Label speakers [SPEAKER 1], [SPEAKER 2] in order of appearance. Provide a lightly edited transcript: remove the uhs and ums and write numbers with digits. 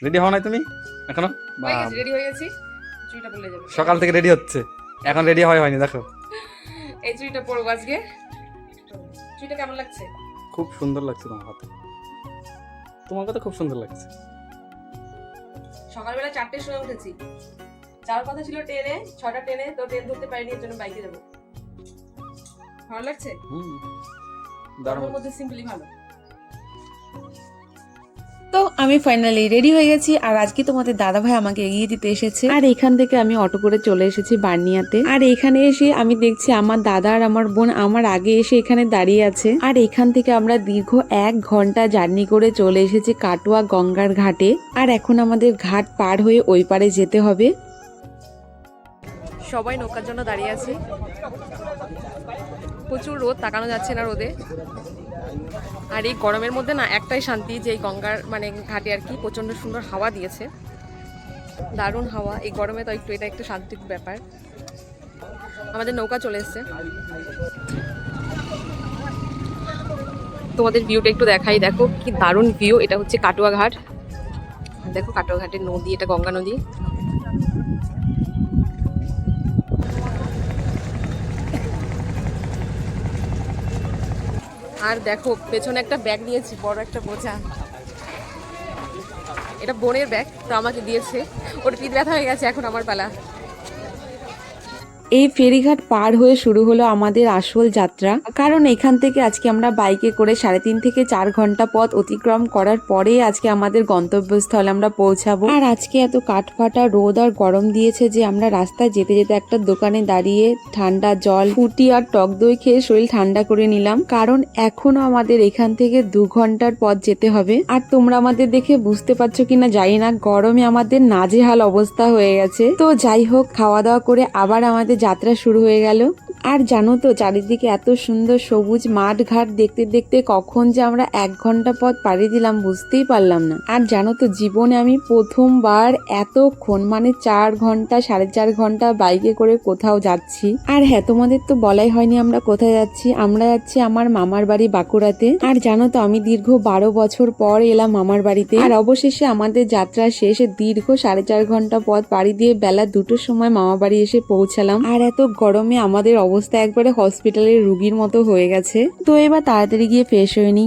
[SPEAKER 1] Ready হও নাই তুমি এখনো?
[SPEAKER 2] রেডি হয়ে গেছি। চুড়িটা পরে যাবে।
[SPEAKER 1] সকাল থেকে রেডি হচ্ছে, এখন রেডি হয়নি। দেখো
[SPEAKER 2] এই চুড়িটা পরবো আজকে। চুড়িটা কেমন লাগছে?
[SPEAKER 1] খুব সুন্দর লাগছে তোমার হাতে, তোমার কথা খুব সুন্দর লাগছে।
[SPEAKER 2] সকালবেলা 4টের সময় উঠেছি, যাওয়ার কথা ছিল ট্রেনে, 6টা ট্রেনে, তো ট্রেন ধরতে পারিনি, এর জন্য বাইকে যাবো। ভালো লাগছে?
[SPEAKER 1] দারুণ।
[SPEAKER 2] মধ্যে সিম্পলি ভালো।
[SPEAKER 3] তো আমি ফাইনালি রেডি হয়ে গেছি, আর আজকে তোমাদের দাদা ভাই আমাকে এগিয়ে দিতে এসেছে। আর এখান থেকে আমি অটো করে চলে এসেছি বার্নিয়াতে। আর এখানে এসে আমি দেখছি আমার দাদা আর আমার বোন আমার আগে এসে এখানে দাঁড়িয়ে আছে। আর এখান থেকে আমরা দীর্ঘ 1 ঘন্টা জার্নি করে চলে এসেছি কাটোয়া গঙ্গার ঘাটে। আর এখন আমাদের ঘাট পার হয়ে ওই পারে যেতে হবে।
[SPEAKER 2] সবাই নৌকার জন্য দাঁড়িয়ে আছি। প্রচুর রোদ, তাকানো যাচ্ছে না রোদে। আর এই গরমের মধ্যে না একটাই শান্তি, যে এই গঙ্গার মানে ঘাটে আর কি প্রচণ্ড সুন্দর হাওয়া দিয়েছে, দারুণ হাওয়া। এই গরমে তো একটু এটা একটু শান্তির ব্যাপার। আমাদের নৌকা চলে এসছে, তোমাদের ভিউটা একটু দেখাই। দেখো কি দারুণ ভিউ। এটা হচ্ছে কাটোয়া ঘাট। দেখো কাটোয়া ঘাটের নদী, এটা গঙ্গা নদী। আর দেখো পেছনে একটা ব্যাগ নিয়েছি, বড় একটা বোঝা। এটা বোনের ব্যাগ, তো আমাকে দিয়েছে। ওর পিঠ ব্যথা হয়ে গেছে, এখন আমার পালা।
[SPEAKER 3] এই ফেরিঘাট পার হয়ে শুরু হলো আমাদের আসল যাত্রা। কারণ এখান থেকে আজকে আমরা বাইকে করে 3.5 থেকে 4 ঘন্টা পথ অতিক্রম করার পরে আজকে আমাদের গন্তব্যস্থলে আমরা পৌঁছাবো। আর আজকে এত কাঠফাটা রোদ আর গরম দিয়েছে যে আমরা রাস্তায় যেতে যেতে একটা দোকানে দাঁড়িয়ে ঠান্ডা জল, ফুটি আর টক দই খেয়ে শরীর ঠান্ডা করে নিলাম। কারণ এখনো আমাদের এখান থেকে 2 ঘন্টার পথ যেতে হবে। আর তোমরা আমাদের দেখে বুঝতে পারছো কিনা জানি না, গরমে আমাদের নাজেহাল অবস্থা হয়ে গেছে। তো যাই হোক, খাওয়া দাওয়া করে আবার আমাদের যাত্রা শুরু হয়ে গেল। আর জানো তো, চারিদিকে এত সুন্দর সবুজ মাঠ ঘাট দেখতে দেখতে কখন যে আমরা 1 ঘন্টা পথ পাড়ি দিলাম বুঝতেই পারলাম না। আর জানো তো, জীবনে আমি প্রথমবার এতক্ষণ মানে 4 ঘন্টা 4.5 ঘন্টা বাইকে করে কোথাও যাচ্ছি। আর হ্যাঁ, তোমাদের তো বলাই হয়নি আমরা কোথায় যাচ্ছি। আমরা যাচ্ছি আমার মামার বাড়ি বাঁকুড়াতে। আর জানো তো, আমি দীর্ঘ 12 বছর পর এলাম মামার বাড়িতে। আর অবশেষে আমাদের যাত্রা শেষে দীর্ঘ 4.5 ঘন্টা পথ পাড়ি দিয়ে বেলা 2টোর সময় মামা বাড়ি এসে পৌঁছালাম। আর এত গরমে আমাদের অবস্থা একবারে হসপিটালের রুগীর মতো হয়ে গেছে। তো এবার তাড়াতাড়ি গিয়ে ফ্রেশ হয়ে নিই।